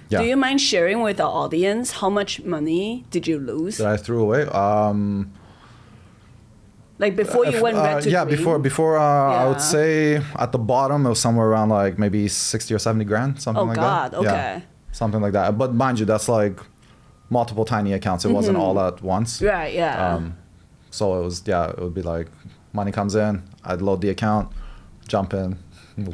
Yeah. Do you mind sharing with the audience how much money did you lose? That I threw away. Like before you went red to yeah, green? before I would Yeah. say at the bottom it was somewhere around like maybe 60 or 70 grand, something Oh like God, that. okay. Yeah, something like that. But mind you, that's like multiple tiny accounts. It wasn't all at once. Right, yeah. So it was, yeah, it would be like money comes in, I'd load the account, jump in.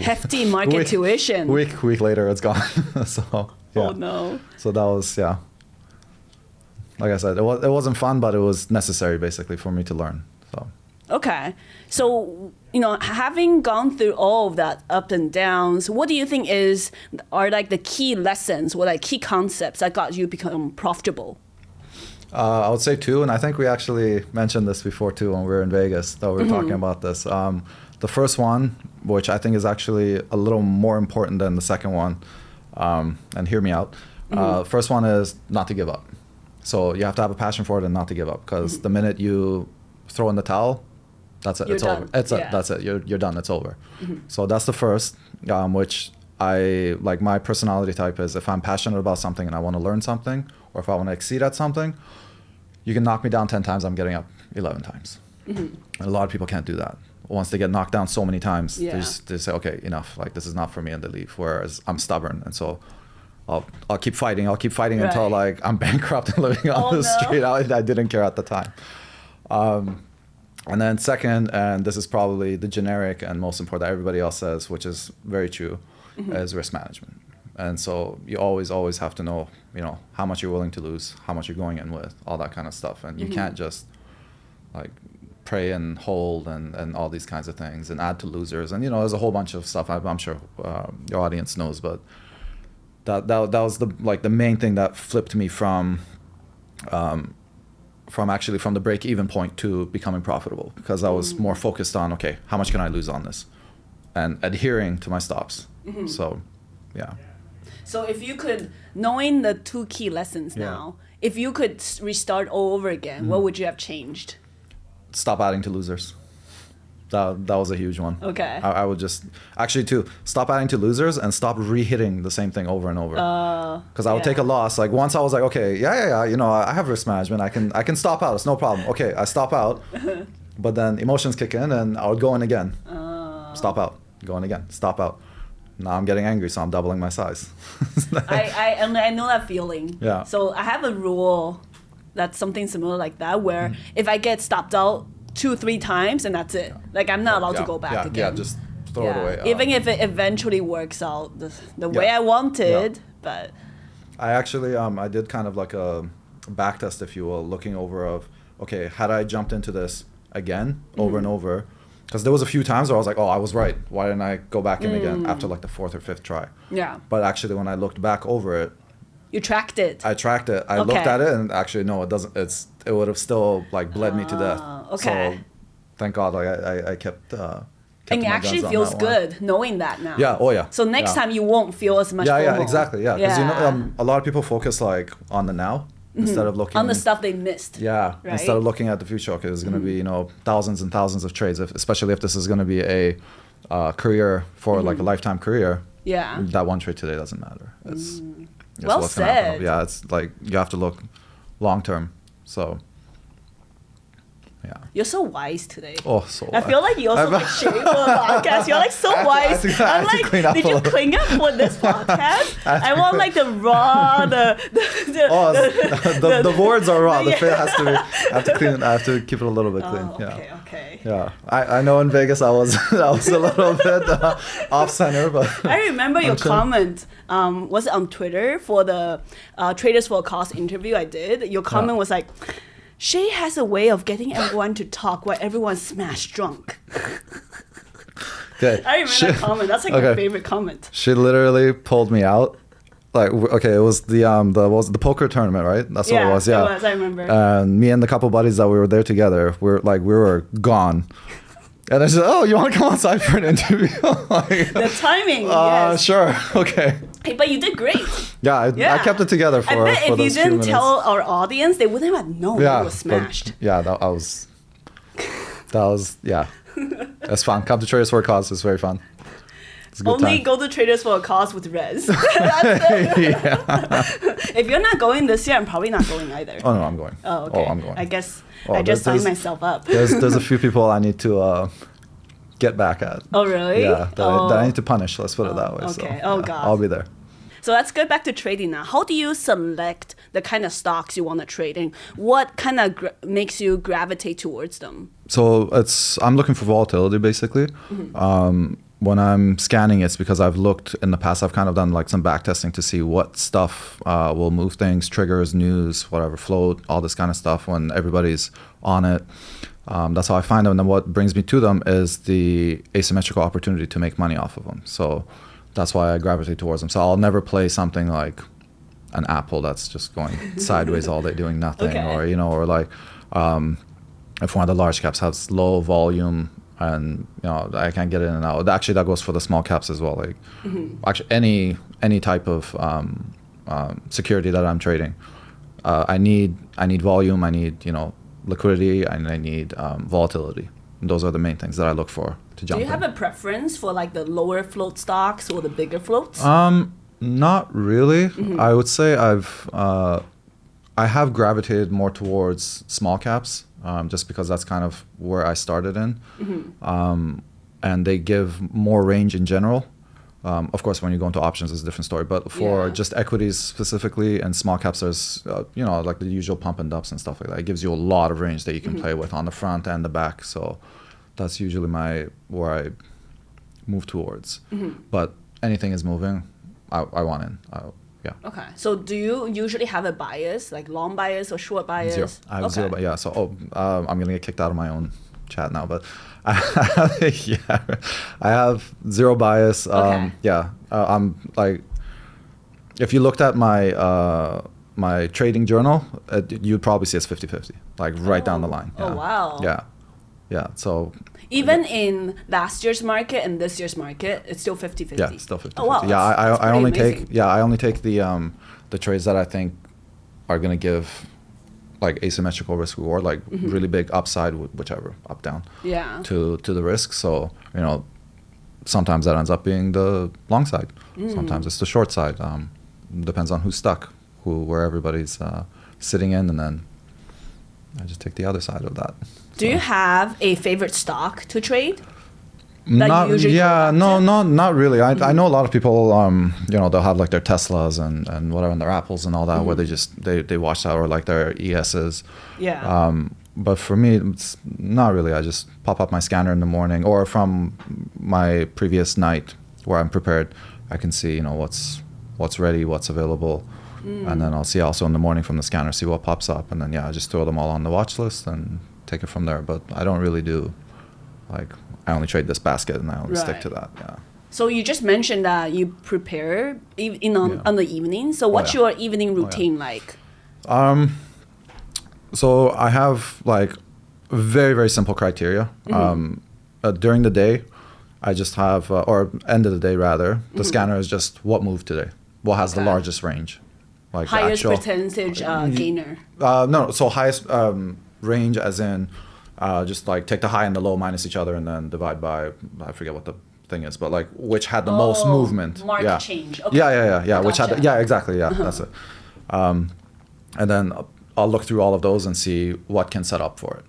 Hefty market tuition. Week later, it's gone. So yeah. Oh no. So that was, yeah. Like I said, it wasn't fun, but it was necessary basically for me to learn. So. Okay. So, you know, having gone through all of that up and downs, what do you think are like the key lessons or like key concepts that got you become profitable? I would say two, and I think we actually mentioned this before too when we were in Vegas, that we were talking about this. The first one, which I think is actually a little more important than the second one, and hear me out. First one is not to give up. So you have to have a passion for it and not to give up, because the minute you throw in the towel, that's it. You're it's done. over. That's it. You're done. It's over. So that's the first, which I like. My personality type is, if I'm passionate about something and I want to learn something, or if I want to exceed at something, you can knock me down 10 times, I'm getting up 11 times. And a lot of people can't do that. Once they get knocked down so many times, they say, okay, enough. Like, this is not for me, and they leave. Whereas I'm stubborn, and so I'll keep fighting. I'll keep fighting until like I'm bankrupt and living on the street. I didn't care at the time. And then second, and this is probably the generic and most important that everybody else says, which is very true, is risk management. And so you always have to know, you know, how much you're willing to lose, how much you're going in with, all that kind of stuff. And you can't just like pray and hold and all these kinds of things and add to losers. And, you know, there's a whole bunch of stuff I'm sure your audience knows, but that was the main thing that flipped me from the break-even point to becoming profitable, because I was more focused on, okay, how much can I lose on this, and adhering to my stops. So, yeah. So if you could, knowing the two key lessons now, if you could restart all over again, what would you have changed? Stop adding to losers. That was a huge one. Okay. I would just, actually too, stop adding to losers and stop re-hitting the same thing over and over. Because I would take a loss. Like once I was like, okay, you know, I have risk management. I can stop out. It's no problem. Okay, I stop out. But then emotions kick in and I would go in again. Stop out. Go in again. Stop out. Now I'm getting angry, so I'm doubling my size. I know that feeling. Yeah. So I have a rule that's something similar like that, where if I get stopped out 2-3 times, and that's it. Like I'm not allowed to go back again. Yeah, just throw it away. Even if it eventually works out the way I wanted, but. I actually, I did kind of like a back test, if you will, looking over of, okay, had I jumped into this again, over and over, because there was a few times where I was like, oh, I was right. Why didn't I go back in again after like the 4th or 5th try? Yeah. But actually, when I looked back over it, you tracked it. I tracked it. I looked at it, and actually, no, it doesn't. It would have still like bled me to death. Okay. So, thank God, like I kept. And it actually feels good knowing that now. Yeah. Oh yeah. So next time you won't feel as much. Yeah. Exactly. Yeah. Because you know, a lot of people focus like on the now instead of looking on the stuff they missed. Yeah. Right? Instead of looking at the future, okay, there's going to be, you know, thousands and thousands of trades, especially if this is going to be a career for like a lifetime career. Yeah. That one trade today doesn't matter. It's well what's said. Gonna happen. Yeah. It's like you have to look long term. So. Yeah. You're so wise today. Oh, so I feel like you also like sharing for a podcast. You're like so wise. I'm like, did you clean up for this podcast? I want like the raw, the boards are raw. The fit has to be. I have to clean it. I have to keep it a little bit clean. Okay. Yeah. I know in Vegas I was a little bit off center, but I remember your comment. Was it on Twitter for the Traders for a Cause interview I did? Your comment was like, Shay has a way of getting everyone to talk while everyone's smashed drunk. Okay. I remember that comment. That's like my favorite comment. She literally pulled me out. Like, okay, it was the poker tournament, right? That's what it was. Yeah, it was. I remember. And me and the couple buddies that we were there together, we were gone. And I said, "Oh, you want to come outside for an interview?" Like, the timing. Yes. Sure. Okay. Hey, but you did great. I kept it together for. I bet for if you didn't minutes. tell our audience, they wouldn't have known you were smashed. That was. It's fun. Come to Traders for a Cause. It's very fun. It's a good Only time. go to Traders for a Cause with Rez. That's it. Yeah. If you're not going this year, I'm probably not going either. Oh no, I'm going. Oh, okay. I'm going. I guess Oh, I just signed there's- myself up. There's a few people I need to get back at. Oh, really? Yeah, that Oh. I need to punish. Let's put it that way. okay. So, Oh, yeah, God. I'll be there. So let's go back to trading now. How do you select the kind of stocks you want to trade in? What kind of makes you gravitate towards them? So I'm looking for volatility basically. When I'm scanning, it's because I've looked in the past. I've kind of done like some back testing to see what stuff will move things, triggers, news, whatever, float, all this kind of stuff when everybody's on it. That's how I find them. And then what brings me to them is the asymmetrical opportunity to make money off of them. So that's why I gravitate towards them. So I'll never play something like an Apple that's just going sideways all day doing nothing, Okay. or like if one of the large caps has low volume and I can't get in and out. Actually, that goes for the small caps as well. Like actually any type of security that I'm trading, I need volume. I need liquidity, and I need volatility. And those are the main things that I look for to jump Do you in. have a preference for like the lower float stocks or the bigger floats? Not really. I would say I have gravitated more towards small caps, just because that's kind of where I started in, and they give more range in general. Of course, when you go into options, it's a different story. But for just equities specifically and small caps, there's like the usual pump and dumps and stuff like that. It gives you a lot of range that you can play with on the front and the back. So that's usually where I move towards. But anything is moving, I want in. Yeah. Okay. So do you usually have a bias, like long bias or short bias? Zero. I have zero. Yeah. So I'm gonna get kicked out of my own chat now, but I have zero bias. Okay. Yeah. I'm like, if you looked at my my trading journal, you'd probably see it's 50-50, like right down the line. Oh, Yeah. wow. Yeah. Yeah. So Even in last year's market and this year's market, it's still 50-50. yeah, still 50-50. Oh, wow. Yeah. That's I only pretty amazing. take I only take the trades that I think are gonna give like asymmetrical risk reward, like really big upside, whichever, up down, Yeah. to the risk. So sometimes that ends up being the long side. Sometimes it's the short side. Depends on who's stuck, where everybody's sitting in, and then I just take the other side of that. Do you have a favorite stock to trade? Not, you usually go yeah, back no, to? not really. I know a lot of people, they'll have like their Teslas and whatever, and their Apples and all that, where they watch that, or like their ESs. Yeah. But for me, it's not really. I just pop up my scanner in the morning, or from my previous night where I'm prepared, I can see, what's ready, what's available. And then I'll see also in the morning from the scanner, see what pops up. And then, I just throw them all on the watch list and take it from there. But I don't really do, like, I only trade this basket and I only stick to that. Yeah. So you just mentioned that you prepare on the evening. So what's yeah. your evening routine like? So I have like very, very simple criteria. During the day, I just have, or end of the day rather, the scanner is just what moved today, what has the largest range. Like the Highest actual, percentage gainer. no, so highest range as in just like take the high and the low minus each other and then divide by, I forget what the thing is, but like which had the most movement. Market change. Okay. Yeah. Which had, Gotcha. exactly. Yeah, that's it. And then I'll look through all of those and see what can set up for it.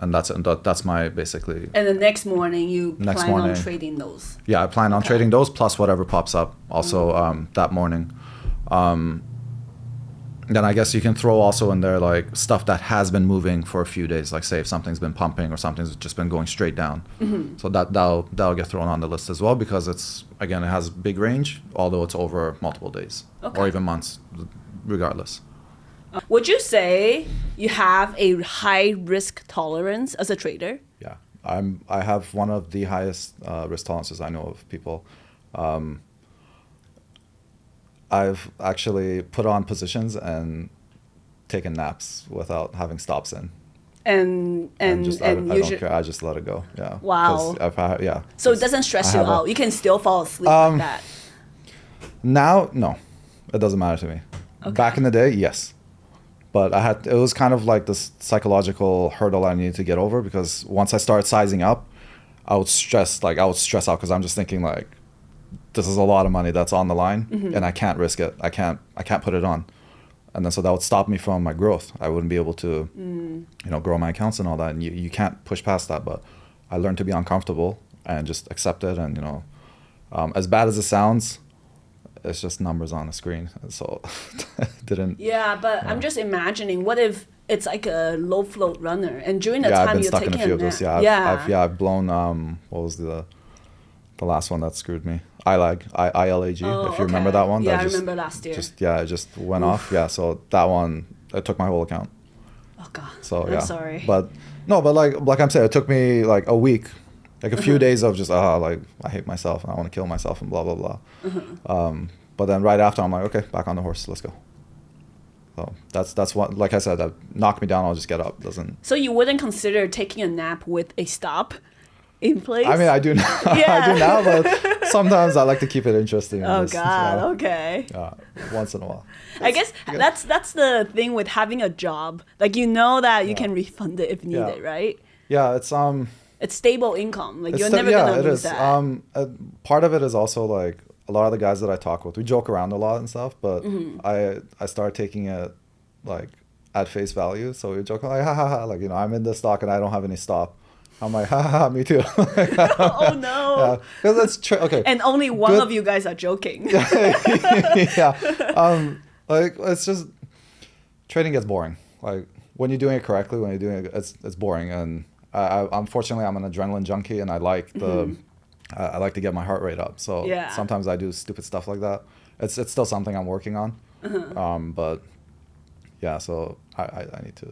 And that's my basically. And the next morning you Next plan on morning. trading those. Yeah, I plan on trading those plus whatever pops up also that morning. Then I guess you can throw also in there like stuff that has been moving for a few days, like say if something's been pumping or something's just been going straight down. So that'll get thrown on the list as well, because it has big range, although it's over multiple days or even months, regardless. Would you say you have a high risk tolerance as a trader? Yeah, I have one of the highest risk tolerances I know of people. I've actually put on positions and taken naps without having stops in. And I don't usually, care. I just let it go. Yeah. Wow. 'Cause yeah. so it doesn't stress you out. You can still fall asleep like that. Now, no, it doesn't matter to me. Back in the day, yes. But it was kind of like this psychological hurdle I needed to get over, because once I started sizing up, I would stress out, because I'm just thinking like, this is a lot of money that's on the line, and I can't risk it. I can't put it on. And then so that would stop me from my growth. I wouldn't be able to, grow my accounts and all that. And you can't push past that. But I learned to be uncomfortable and just accept it. And, as bad as it sounds, it's just numbers on the screen. So didn't. Yeah, but I'm just imagining, what if it's like a low float runner, and during the I've time been you're stuck in taking a few a of those. nap. I've blown, what was the last one that screwed me? ILAG, ILAG, Oh, if you remember that one. Yeah, that I remember last year. It just went off. Yeah, so that one, it took my whole account. Oh God. So I'm yeah. sorry. But no, but like I'm saying, it took me like a week, like a few days of just like I hate myself and I want to kill myself and blah blah blah. But then right after I'm like, okay, back on the horse, let's go. So that's what, like I said, that knocked me down. I'll just get up. Doesn't. So you wouldn't consider taking a nap with a stop in place? I mean, I do now. Yeah. I do now, but sometimes I like to keep it interesting. Oh just, God. Okay. Once in a while. I guess that's the thing with having a job. Like, that you can refund it if needed, right? Yeah, it's It's stable income. Like, it's you're never gonna lose that. Part of it is also like a lot of the guys that I talk with, we joke around a lot and stuff, but I started taking it like at face value. So we joke like, ha ha ha, like, I'm in this stock and I don't have any stop. I'm like, ha ha ha, me too. Oh no. Yeah, because that's okay. And only one of you guys are joking. Yeah. Like, it's just, trading gets boring. Like, when you're doing it correctly, when you're doing it, it's boring. And unfortunately, I'm an adrenaline junkie, and I like I like to get my heart rate up. So sometimes I do stupid stuff like that. It's still something I'm working on. But yeah, so I need to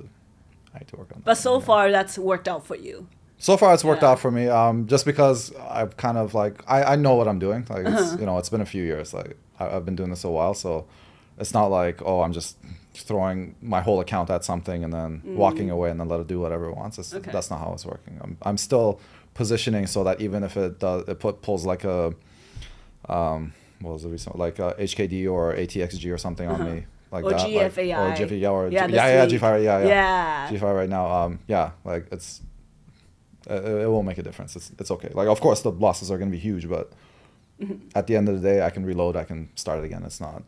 work on that. But so far, that's worked out for you. So far, it's worked out for me. Just because I've kind of like I know what I'm doing. Like, it's, it's been a few years. Like, I've been doing this a while, so it's not like, oh, I'm just throwing my whole account at something and then walking away and then let it do whatever it wants. That's not how it's working. I'm still positioning so that even if it pulls like a what was the recent, like a HKD or ATXG or something on me like or that, GFAI. like, or GFAI or GFAI, yeah GFAI right now. Like it won't make a difference. It's okay. Like, of course the losses are going to be huge, but at the end of the day, I can reload. I can start it again. It's not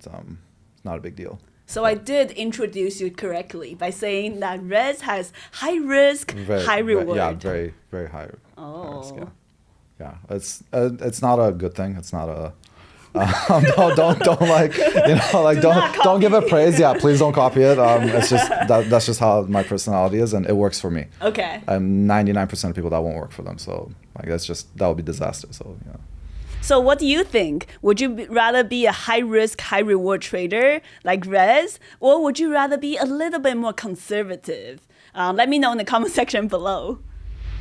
a big deal. So I did introduce you correctly by saying that Rez has high risk, high reward. Very, very high. Oh. High risk, yeah. It's not a good thing. It's not a. Don't like, don't give it praise. Yeah, please don't copy it. It's just that's just how my personality is, and it works for me. Okay. 99% of people that won't work for them. So like that would be disaster. So yeah. So what do you think? Would you rather be a high risk, high reward trader like Rez, or would you rather be a little bit more conservative? Let me know in the comment section below.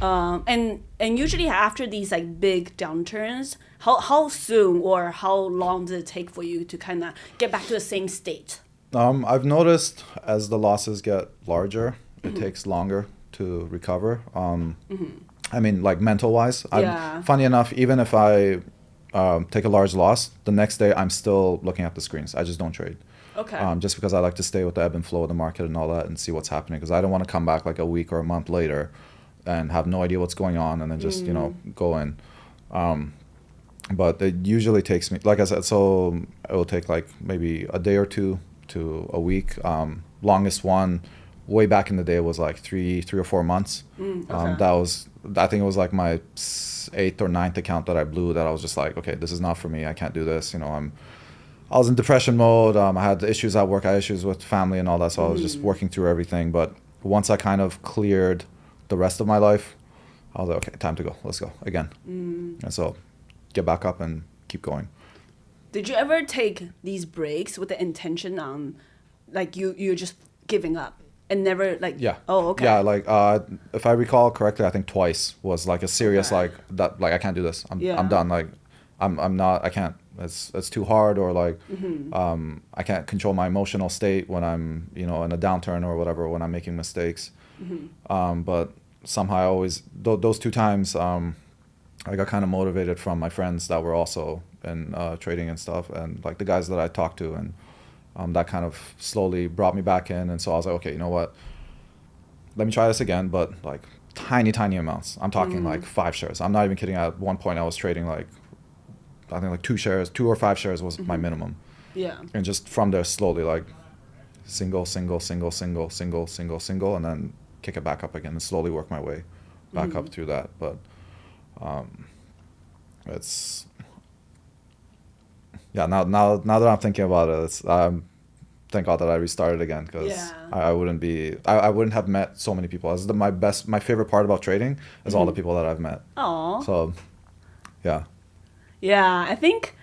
And usually after these like big downturns, how soon or how long does it take for you to kind of get back to the same state? I've noticed as the losses get larger, it takes longer to recover. I mean, like mental wise. Funny enough, even if I take a large loss, the next day I'm still looking at the screens. I just don't trade. Okay. Just because I like to stay with the ebb and flow of the market and all that and see what's happening, because I don't want to come back like a week or a month later and have no idea what's going on and then just go in. But it usually takes me, like I said, so it will take like maybe a day or two to a week. Longest one way back in the day was like three or 4 months. I think it was like my 8th or 9th account that I blew, that I was just like, okay, this is not for me. I can't do this. I was in depression mode. I had issues at work. I had issues with family and all that. So I was just working through everything. But once I kind of cleared the rest of my life, I was like, okay, time to go. Let's go again. And so get back up and keep going. Did you ever take these breaks with the intention on, like, you're just giving up and never like? Yeah. Oh, okay. Yeah, like if I recall correctly, I think twice was like a serious like that. Like, I can't do this. I'm done. Like I'm not. I can't. It's too hard, or like I can't control my emotional state when I'm in a downturn or whatever, when I'm making mistakes. But somehow I always those 2 times I got kind of motivated from my friends that were also in trading and stuff, and like the guys that I talked to, and that kind of slowly brought me back in. And so I was like, okay, you know what? Let me try this again, but like tiny amounts. I'm talking like 5 shares. I'm not even kidding. At one point I was trading like I think like 2 or 5 shares was my minimum. Yeah. And just from there slowly like single, and then kick it back up again and slowly work my way back up through that. But it's now that I'm thinking about it, it's thank God that I restarted again, because I wouldn't have met so many people. My favorite part about trading is all the people that I've met. Aww. So yeah, I think,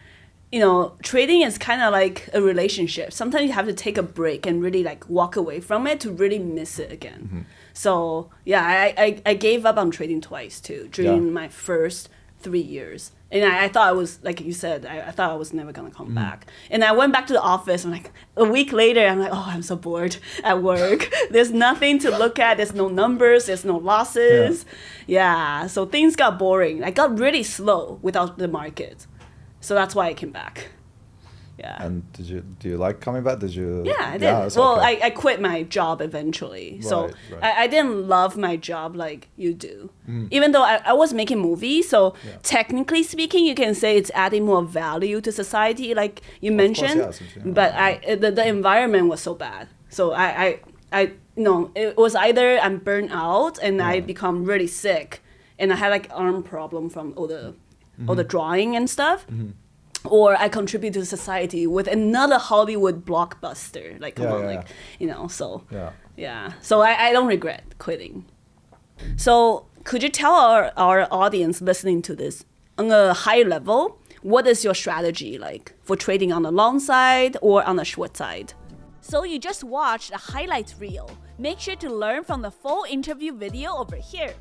trading is kind of like a relationship. Sometimes you have to take a break and really like walk away from it to really miss it again. So yeah, I gave up on trading twice too during my first 3 years. And I thought I was, like you said, I thought I was never going to come back. And I went back to the office, and like a week later, I'm like, oh, I'm so bored at work. There's nothing to look at. There's no numbers. There's no losses. Yeah, so things got boring. I got really slow without the market. So that's why I came back. Yeah. And do you like coming back? Did you? Yeah, I did. Yeah, well, okay. I quit my job eventually. So Right. I didn't love my job like you do. Even though I was making movies, so technically speaking, you can say it's adding more value to society, like you mentioned. Course, yes, But the environment was so bad. So I it was either I'm burnt out and I become really sick, and I had like arm problem from all the drawing and stuff. Or I contribute to society with another Hollywood blockbuster. Like, come on, like, so. Yeah. So I don't regret quitting. So could you tell our audience listening to this, on a high level, what is your strategy like for trading on the long side or on the short side? So you just watched a highlight reel. Make sure to learn from the full interview video over here.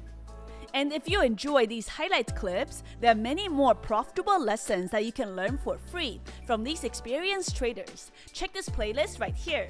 And if you enjoy these highlight clips, there are many more profitable lessons that you can learn for free from these experienced traders. Check this playlist right here.